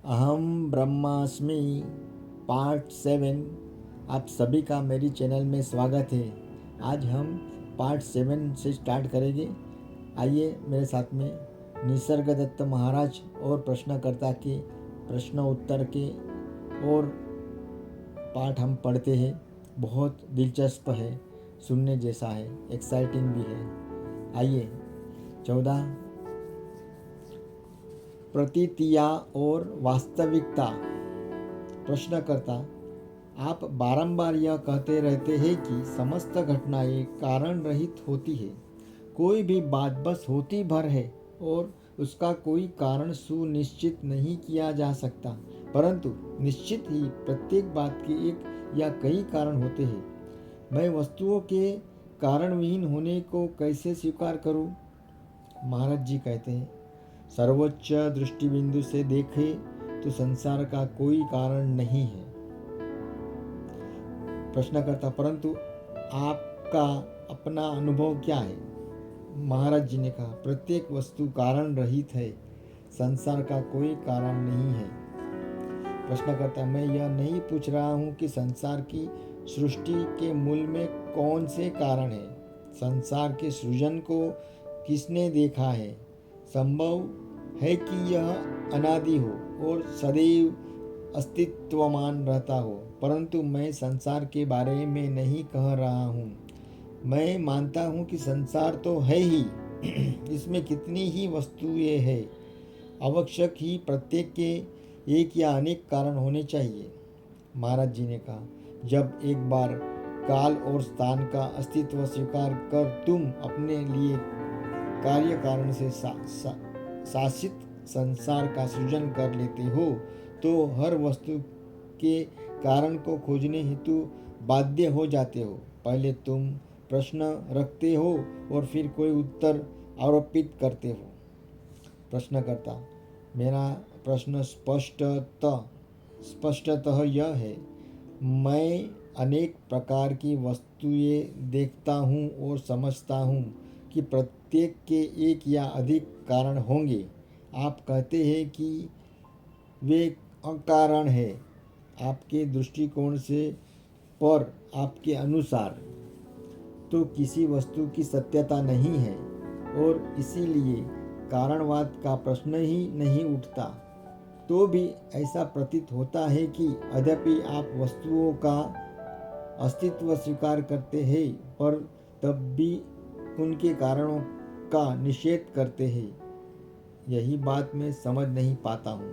अहम ब्रह्मास्मि पार्ट 7। आप सभी का मेरी चैनल में स्वागत है। आज हम पार्ट 7 से स्टार्ट करेंगे। आइए मेरे साथ में निसर्ग दत्त महाराज और प्रश्नकर्ता के प्रश्न उत्तर के और पाठ हम पढ़ते हैं। बहुत दिलचस्प है, सुनने जैसा है, एक्साइटिंग भी है। आइए 14 प्रतीतियाँ और वास्तविकता। प्रश्नकर्ता, आप बारंबार यह कहते रहते हैं कि समस्त घटनाएं कारण रहित होती है। कोई भी बात बस होती भर है और उसका कोई कारण सुनिश्चित नहीं किया जा सकता, परंतु निश्चित ही प्रत्येक बात के एक या कई कारण होते हैं। मैं वस्तुओं के कारणविहीन होने को कैसे स्वीकार करूं? महाराज जी कहते हैं, सर्वोच्च दृष्टिबिंदु से देखें तो संसार का कोई कारण नहीं है। प्रश्नकर्ता, परंतु आपका अपना अनुभव क्या है? महाराज जी ने कहा, प्रत्येक वस्तु कारण रहित है, संसार का कोई कारण नहीं है। प्रश्नकर्ता, मैं यह नहीं पूछ रहा हूँ कि संसार की सृष्टि के मूल में कौन से कारण है। संसार के सृजन को किसने देखा है? संभव है कि यह अनादि हो और सदैव अस्तित्वमान रहता हो, परंतु मैं संसार के बारे में नहीं कह रहा हूँ। मैं मानता हूँ कि संसार तो है ही इसमें कितनी ही वस्तुएं हैं, आवश्यक ही प्रत्येक के एक या अनेक कारण होने चाहिए। महाराज जी ने कहा, जब एक बार काल और स्थान का अस्तित्व स्वीकार कर तुम अपने लिए कार्य कारण से शासित संसार का सृजन कर लेते हो, तो हर वस्तु के कारण को खोजने हेतु बाध्य हो जाते हो। पहले तुम प्रश्न रखते हो और फिर कोई उत्तर आरोपित करते हो। प्रश्नकर्ता, मेरा प्रश्न स्पष्टतः यह है, मैं अनेक प्रकार की वस्तुएं देखता हूँ और समझता हूँ कि प्रत्येक के एक या अधिक कारण होंगे। आप कहते हैं कि वे अकारण है। आपके दृष्टिकोण से पर आपके अनुसार तो किसी वस्तु की सत्यता नहीं है और इसीलिए कारणवाद का प्रश्न ही नहीं उठता। तो भी ऐसा प्रतीत होता है कि यद्यपि आप वस्तुओं का अस्तित्व स्वीकार करते हैं, पर तब भी उनके कारणों का निषेध करते हैं। यही बात मैं समझ नहीं पाता हूँ।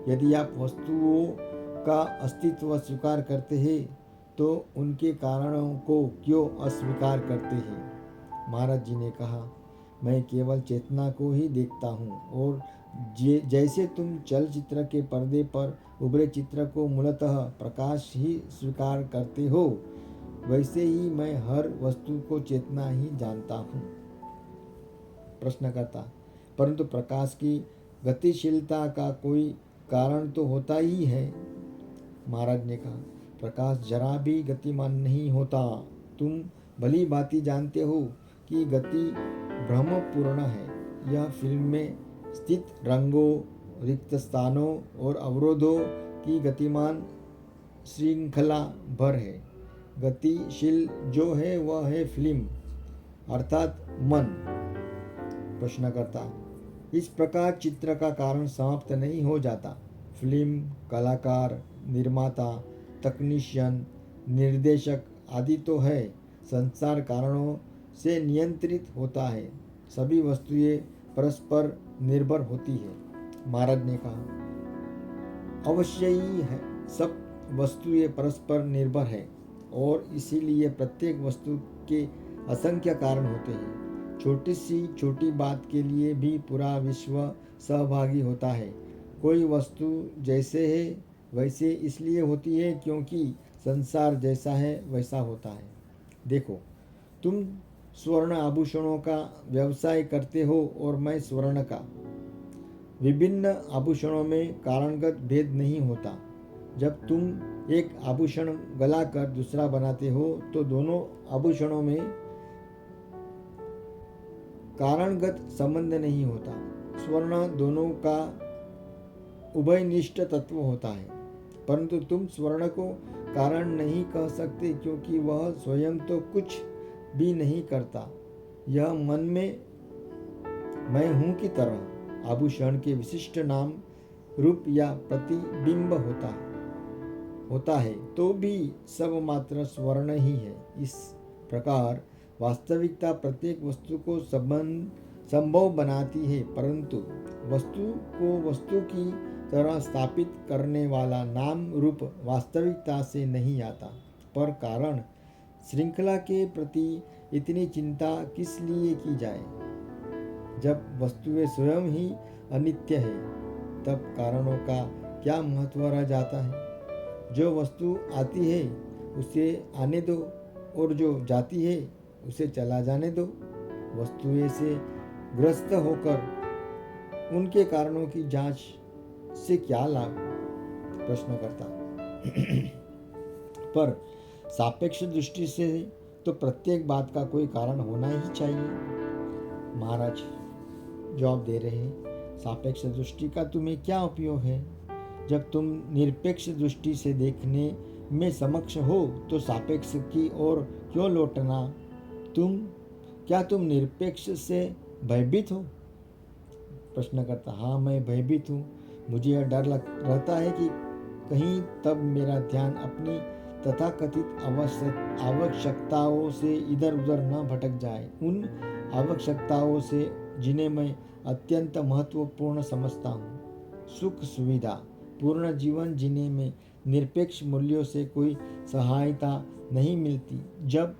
यदि आप वस्तुओं का अस्तित्व स्वीकार करते हैं, तो उनके कारणों को क्यों अस्वीकार करते हैं? महाराज जी ने कहा, मैं केवल चेतना को ही देखता हूँ और जैसे तुम चलचित्र के पर्दे पर उभरे चित्र को मूलतः प्रकाश ही स्वीकार करते हो, वैसे ही मैं हर वस्तु को चेतना ही जानता हूँ। प्रश्नकर्ता, परंतु प्रकाश की गतिशीलता का कोई कारण तो होता ही है। महाराज ने कहा, प्रकाश जरा भी गतिमान नहीं होता। तुम भली भांति जानते हो कि गति भ्रमपूर्ण है। यह फिल्म में स्थित रंगों, रिक्त स्थानों और अवरोधों की गतिमान श्रृंखला भर है। गतिशील जो है वह है फिल्म, अर्थात मन। प्रश्नकर्ता, इस प्रकार चित्र का कारण समाप्त नहीं हो जाता। फिल्म, कलाकार, निर्माता, तकनीशियन, निर्देशक आदि तो है। संसार कारणों से नियंत्रित होता है। सभी वस्तुएं परस्पर निर्भर होती है। महाराज ने कहा, अवश्य ही है, सब वस्तुएं परस्पर निर्भर है और इसीलिए प्रत्येक वस्तु के असंख्य कारण होते हैं। छोटी सी छोटी बात के लिए भी पूरा विश्व सहभागी होता है। कोई वस्तु जैसे है वैसे इसलिए होती है क्योंकि संसार जैसा है वैसा होता है। देखो, तुम स्वर्ण आभूषणों का व्यवसाय करते हो और मैं स्वर्ण का। विभिन्न आभूषणों में कारणगत भेद नहीं होता। जब तुम एक आभूषण गलाकर दूसरा बनाते हो तो दोनों आभूषणों में कारणगत संबंध नहीं होता। स्वर्ण दोनों का उभयनिष्ठ तत्व होता है, परंतु तुम स्वर्ण को कारण नहीं कह सकते, क्योंकि वह स्वयं तो कुछ भी नहीं करता। यह मन में मैं हूं की तरह आभूषण के विशिष्ट नाम रूप या प्रतिबिंब होता है, तो भी सब मात्र स्वर्ण ही है। इस प्रकार वास्तविकता प्रत्येक वस्तु को संभव बनाती है, परंतु वस्तु को वस्तु की तरह स्थापित करने वाला नाम रूप वास्तविकता से नहीं आता। पर कारण श्रृंखला के प्रति इतनी चिंता किस लिए की जाए? जब वस्तुएं स्वयं ही अनित्य है, तब कारणों का क्या महत्व रह जाता है? जो वस्तु आती है उसे आने दो, और जो जाती है उसे चला जाने दो। वस्तुएं से ग्रस्त होकर उनके कारणों की जांच से क्या लाभ? प्रश्नकर्ता पर सापेक्ष दृष्टि से तो प्रत्येक बात का कोई कारण होना ही चाहिए। महाराज जवाब दे रहे हैं, सापेक्ष दृष्टि का तुम्हें क्या उपयोग है? जब तुम निरपेक्ष दृष्टि से देखने में समक्ष हो तो सापेक्ष की ओर क्यों लौटना? क्या तुम निरपेक्ष से भयभीत हो? प्रश्न करता, हाँ मैं भयभीत हूँ। मुझे यह डर रहता है कि कहीं तब मेरा ध्यान अपनी तथाकथित आवश्यकताओं से इधर उधर न भटक जाए, उन आवश्यकताओं से जिन्हें मैं अत्यंत महत्वपूर्ण समझता हूँ। सुख सुविधा पूर्ण जीवन जीने में निरपेक्ष मूल्यों से कोई सहायता नहीं मिलती। जब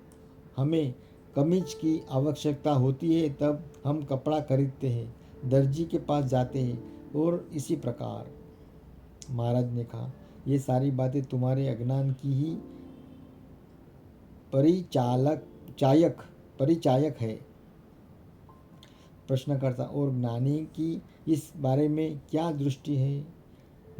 हमें कमीज की आवश्यकता होती है तब हम कपड़ा खरीदते हैं, दर्जी के पास जाते हैं, और इसी प्रकार। महाराज ने कहा, ये सारी बातें तुम्हारे अज्ञान की ही परिचायक है। प्रश्नकर्ता, और ज्ञानी की इस बारे में क्या दृष्टि है?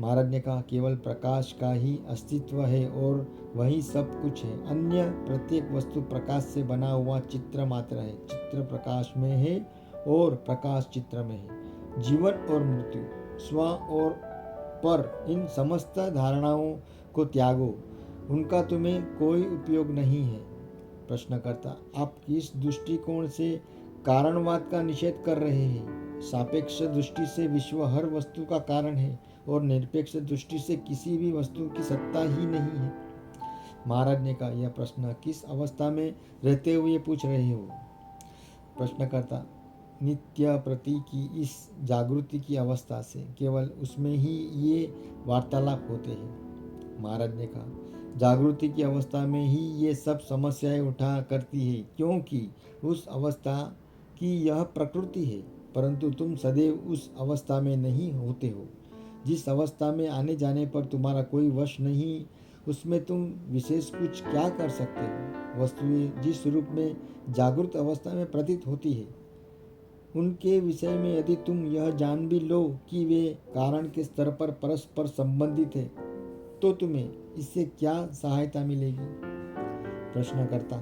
महाराज ने कहा, केवल प्रकाश का ही अस्तित्व है और वही सब कुछ है। अन्य प्रत्येक वस्तु प्रकाश से बना हुआ चित्र मात्र है। चित्र प्रकाश में है और प्रकाश चित्र में है। जीवन और मृत्यु, स्व और पर, इन समस्त धारणाओं को त्यागो, उनका तुम्हें कोई उपयोग नहीं है। प्रश्नकर्ता, आप किस दृष्टिकोण से कारणवाद का निषेध कर रहे हैं? सापेक्ष दृष्टि से विश्व हर वस्तु का कारण है और निरपेक्ष दृष्टि से किसी भी वस्तु की सत्ता ही नहीं है। महाराज ने कहा, यह प्रश्न किस अवस्था में रहते हुए पूछ रहे हो? प्रश्नकर्ता, नित्य प्रति की इस जागृति की अवस्था से, केवल उसमें ही ये वार्तालाप होते हैं। महाराज ने कहा, जागृति की अवस्था में ही ये सब समस्याएं उठा करती है, क्योंकि उस अवस्था की यह प्रकृति है, परंतु तुम सदैव उस अवस्था में नहीं होते हो। जिस अवस्था में आने जाने पर तुम्हारा कोई वश नहीं, उसमें तुम विशेष कुछ क्या कर सकते हो? वस्तुएं जिस रूप में जागृत अवस्था में प्रतीत होती है, उनके विषय में यदि तुम यह जान भी लो कि वे कारण के स्तर पर परस्पर संबंधित है, तो तुम्हें इससे क्या सहायता मिलेगी? प्रश्नकर्ता,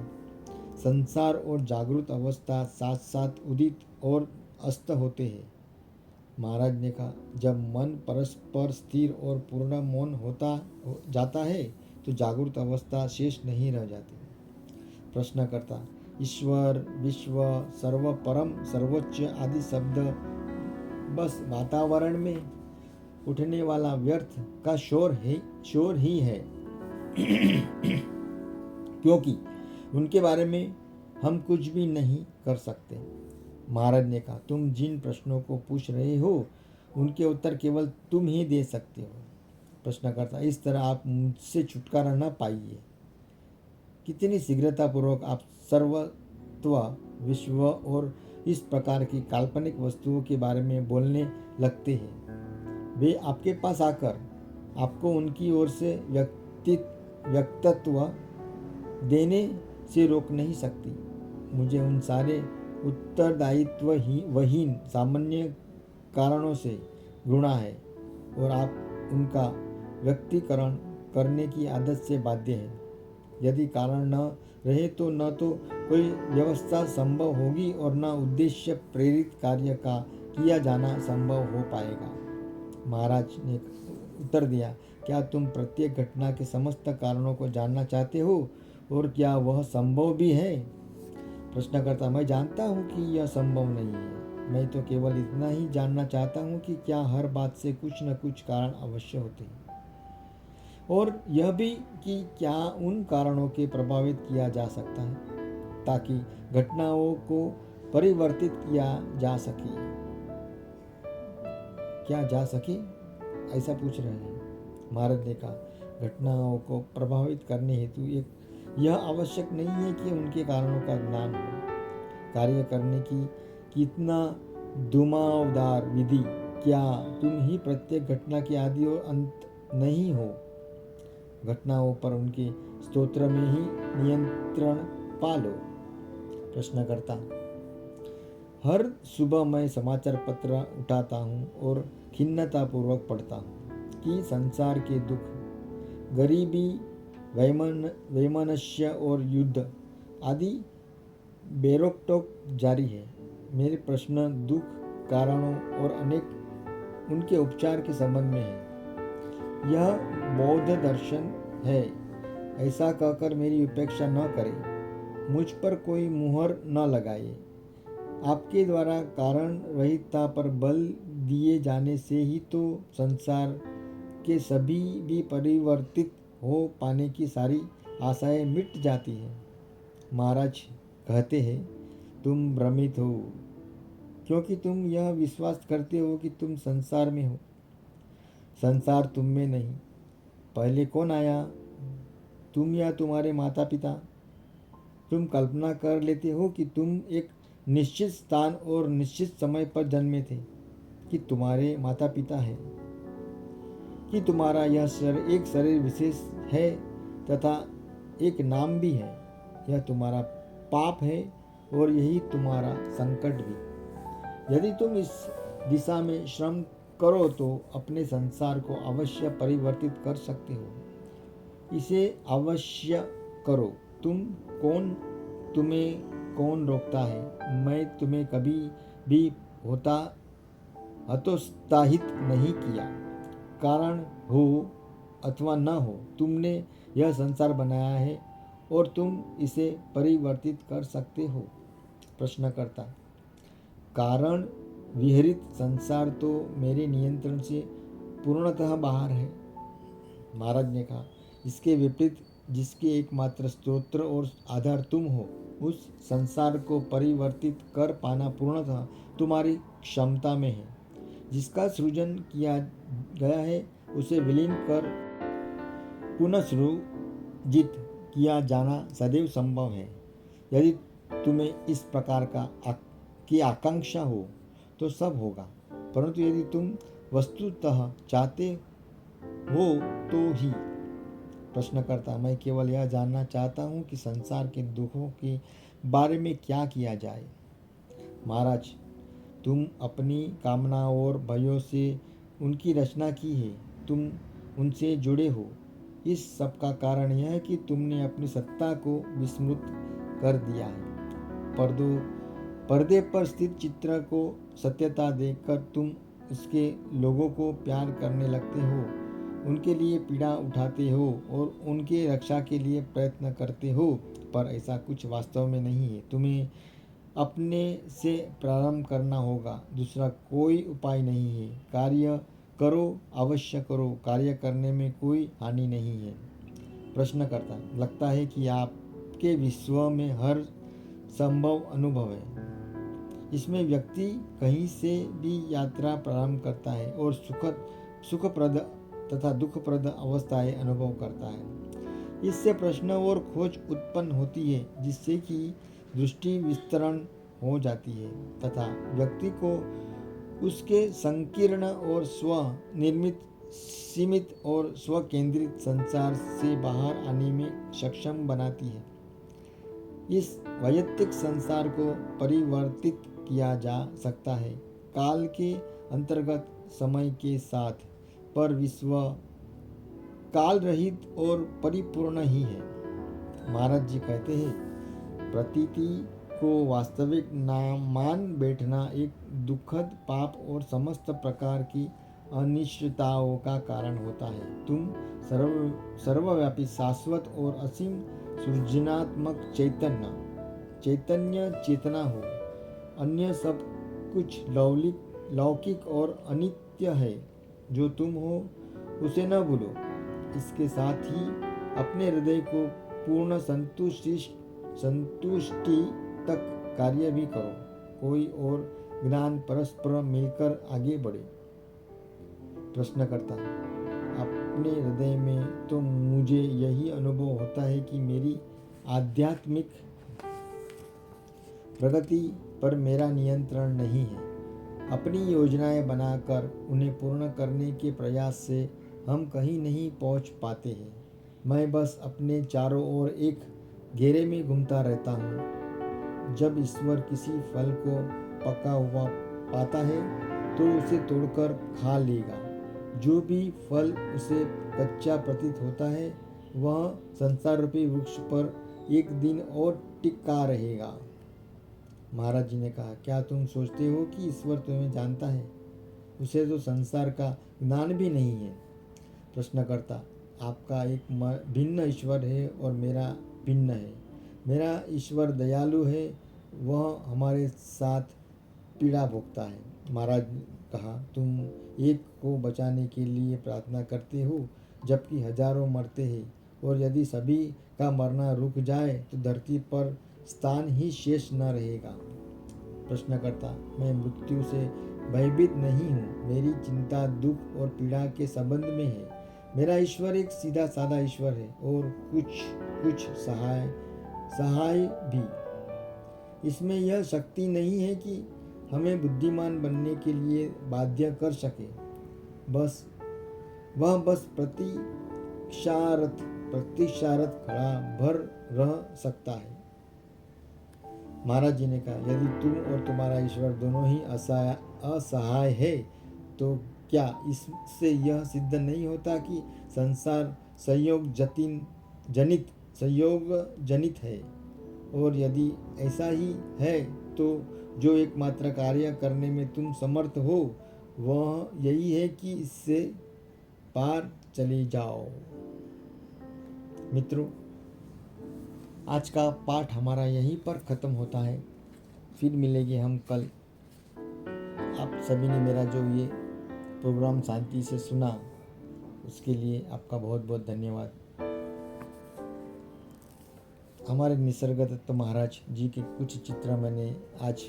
संसार और जागृत अवस्था साथ साथ उदित और अस्त होते हैं। महाराज ने कहा, जब मन परस्पर स्थिर और पूर्ण मौन जाता है तो जागृत अवस्था शेष नहीं रह जाती। प्रश्नकर्ता, ईश्वर, विश्व, सर्व, परम, सर्वोच्च आदि शब्द बस वातावरण में उठने वाला व्यर्थ का शोर ही है क्योंकि उनके बारे में हम कुछ भी नहीं कर सकते। महाराज ने कहा, तुम जिन प्रश्नों को पूछ रहे हो उनके उत्तर केवल तुम ही दे सकते हो। प्रश्नकर्ता, इस तरह आप मुझसे छुटकारा न पाइए। कितनी शीघ्रतापूर्वक आप सर्वत्व, विश्व और इस प्रकार की काल्पनिक वस्तुओं के बारे में बोलने लगते हैं। वे आपके पास आकर आपको उनकी ओर से व्यक्तित्व देने से रोक नहीं सकती। मुझे उन सारे उत्तरदायित्वहीन सामान्य कारणों से घृणा है और आप उनका व्यक्तिकरण करने की आदत से बाध्य है। यदि कारण न रहे तो न तो कोई व्यवस्था संभव होगी और न उद्देश्य प्रेरित कार्य का किया जाना संभव हो पाएगा। महाराज ने उत्तर दिया, क्या तुम प्रत्येक घटना के समस्त कारणों को जानना चाहते हो, और क्या वह संभव भी है? प्रश्नकर्ता, मैं जानता हूँ कि यह संभव नहीं है। मैं तो केवल इतना ही जानना चाहता हूँ कि क्या हर बात से कुछ न कुछ कारण अवश्य होते हैं, और यह भी कि क्या उन कारणों के प्रभावित किया जा सकता है ताकि घटनाओं को परिवर्तित किया जा सके। क्या जा सके, ऐसा पूछ रहे हैं। महाराज ने कहा, घटनाओं को प्रभावित करने हेतु एक यह आवश्यक नहीं है कि उनके कारणों का ज्ञान हो। कार्य करने की कितना दुमावदार विधि, क्या तुम ही प्रत्येक घटना के आदि और अंत नहीं हो? घटनाओं पर उनके स्तोत्र में ही नियंत्रण पालो। प्रश्नकर्ता, हर सुबह मैं समाचार पत्र उठाता हूँ और खिन्नता पूर्वक पढ़ता हूँ कि संसार के दुख, गरीबी, वैमनस्य और युद्ध आदि बेरोकटोक जारी है। मेरे प्रश्न दुख, कारणों और अनेक उनके उपचार के संबंध में है। यह बौद्ध दर्शन है, ऐसा कहकर मेरी उपेक्षा न करें, मुझ पर कोई मुहर न लगाए। आपके द्वारा कारण रहितता पर बल दिए जाने से ही तो संसार के सभी भी परिवर्तित हो पाने की सारी आशाएं मिट जाती हैं। महाराज कहते हैं, तुम भ्रमित हो, क्योंकि तुम यह विश्वास करते हो कि तुम संसार में हो, संसार तुम में नहीं। पहले कौन आया, तुम या तुम्हारे माता पिता? तुम कल्पना कर लेते हो कि तुम एक निश्चित स्थान और निश्चित समय पर जन्मे थे, कि तुम्हारे माता पिता हैं, कि तुम्हारा यह एक शरीर विशेष है तथा एक नाम भी है। यह तुम्हारा पाप है और यही तुम्हारा संकट भी। यदि तुम इस दिशा में श्रम करो तो अपने संसार को अवश्य परिवर्तित कर सकते हो। इसे अवश्य करो। तुम्हें कौन रोकता है? मैं तुम्हें कभी भी हतोत्साहित नहीं किया। कारण हो अथवा न हो, तुमने यह संसार बनाया है और तुम इसे परिवर्तित कर सकते हो। प्रश्नकर्ता, कारण विहरित संसार तो मेरे नियंत्रण से पूर्णतः बाहर है। महाराज ने कहा, इसके विपरीत जिसके एकमात्र स्तोत्र और आधार तुम हो, उस संसार को परिवर्तित कर पाना पूर्णतः तुम्हारी क्षमता में है। जिसका सृजन किया गया है उसे विलीन कर पुनः सृजित किया जाना सदैव संभव है। यदि तुम्हें इस प्रकार की आकांक्षा हो तो सब होगा, परंतु यदि तुम वस्तुतः चाहते हो तो ही। प्रश्नकर्ता, मैं केवल यह जानना चाहता हूँ कि संसार के दुखों के बारे में क्या किया जाए। महाराज, तुम अपनी कामनाओं और भयों से उनकी रचना की है, तुम उनसे जुड़े हो। इस सब का कारण यह है कि तुमने अपनी सत्ता को विस्मृत कर दिया है। पर्दे पर स्थित चित्र को सत्यता देखकर तुम उसके लोगों को प्यार करने लगते हो, उनके लिए पीड़ा उठाते हो और उनके रक्षा के लिए प्रयत्न करते हो, पर ऐसा कुछ वास्तव में नहीं है। तुम्हें अपने से प्रारंभ करना होगा, दूसरा कोई उपाय नहीं है। कार्य करो, अवश्य करो, कार्य करने में कोई हानि नहीं है। प्रश्नकर्ता, लगता है कि आपके विश्व में हर संभव अनुभव है। इसमें व्यक्ति कहीं से भी यात्रा प्रारंभ करता है और सुखप्रद तथा दुखप्रद अवस्थाएं अनुभव करता है। इससे प्रश्न और खोज उत्पन्न होती है, जिससे कि दृष्टि विस्तरण हो जाती है तथा व्यक्ति को उसके संकीर्ण और स्व निर्मित, सीमित और स्व केंद्रित संसार से बाहर आने में सक्षम बनाती है। इस वैयक्तिक संसार को परिवर्तित किया जा सकता है काल के अंतर्गत समय के साथ, पर विश्व काल रहित और परिपूर्ण ही है। महाराज जी कहते हैं, प्रतीति को वास्तविक मान बैठना एक दुखद पाप और समस्त प्रकार की अनिश्चितताओं का कारण होता है। तुम सर्वव्यापी, शाश्वत और असीम सृजनात्मक चैतन्य चेतना हो। अन्य सब कुछ लौकिक और अनित्य है। जो तुम हो उसे न भूलो। इसके साथ ही अपने हृदय को पूर्ण संतुष्टि तक कार्य भी करो। कोई और ज्ञान परस्पर मिलकर आगे बढ़े। प्रश्नकर्ता, अपने हृदय में तो मुझे यही अनुभव होता है कि मेरी आध्यात्मिक प्रगति पर मेरा नियंत्रण नहीं है। अपनी योजनाएं बनाकर उन्हें पूर्ण करने के प्रयास से हम कहीं नहीं पहुंच पाते हैं। मैं बस अपने चारों ओर एक घेरे में घूमता रहता हूँ। जब ईश्वर किसी फल को पका हुआ पाता है तो उसे तोड़कर खा लेगा। जो भी फल उसे कच्चा प्रतीत होता है वह संसार रूपी वृक्ष पर एक दिन और टिका रहेगा। महाराज जी ने कहा, क्या तुम सोचते हो कि ईश्वर तुम्हें जानता है? उसे तो संसार का ज्ञान भी नहीं है। प्रश्नकर्ता, आपका एक भिन्न ईश्वर है और मेरा भिन्न है। मेरा ईश्वर दयालु है, वह हमारे साथ पीड़ा भोगता है। महाराज कहा, तुम एक को बचाने के लिए प्रार्थना करते हो जबकि हजारों मरते हैं, और यदि सभी का मरना रुक जाए तो धरती पर स्थान ही शेष न रहेगा। प्रश्नकर्ता, मैं मृत्यु से भयभीत नहीं हूँ। मेरी चिंता दुख और पीड़ा के संबंध में है। मेरा ईश्वर एक सीधा साधा ईश्वर है और कुछ सहाय भी। इसमें यह शक्ति नहीं है कि हमें बुद्धिमान बनने के लिए बाध्य कर सके। वह बस प्रतीक्षारत खड़ा भर रह सकता है। महाराज जी ने कहा, यदि तुम और तुम्हारा ईश्वर दोनों ही असहाय है तो क्या इससे यह सिद्ध नहीं होता कि संसार संयोग जनित है? और यदि ऐसा ही है तो जो एकमात्र कार्य करने में तुम समर्थ हो वह यही है कि इससे पार चले जाओ। मित्रों, आज का पाठ हमारा यहीं पर ख़त्म होता है। फिर मिलेंगे हम कल। आप सभी ने मेरा जो ये प्रोग्राम शांति से सुना उसके लिए आपका बहुत बहुत धन्यवाद। हमारे निसर्गदत्त महाराज जी के कुछ चित्र मैंने आज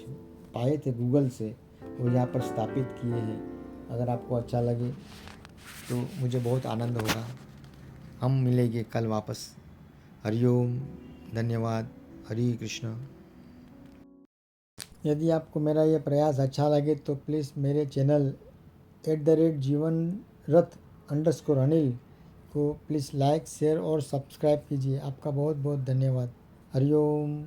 पाए थे गूगल से, वो यहाँ पर स्थापित किए हैं। अगर आपको अच्छा लगे तो मुझे बहुत आनंद होगा। हम मिलेंगे कल वापस। हरिओम, धन्यवाद, हरे कृष्ण। यदि आपको मेरा यह प्रयास अच्छा लगे तो प्लीज़ मेरे चैनल @जीवनरथ_अनिल को प्लीज़ लाइक शेयर और सब्सक्राइब कीजिए। आपका बहुत बहुत धन्यवाद। हरिओम।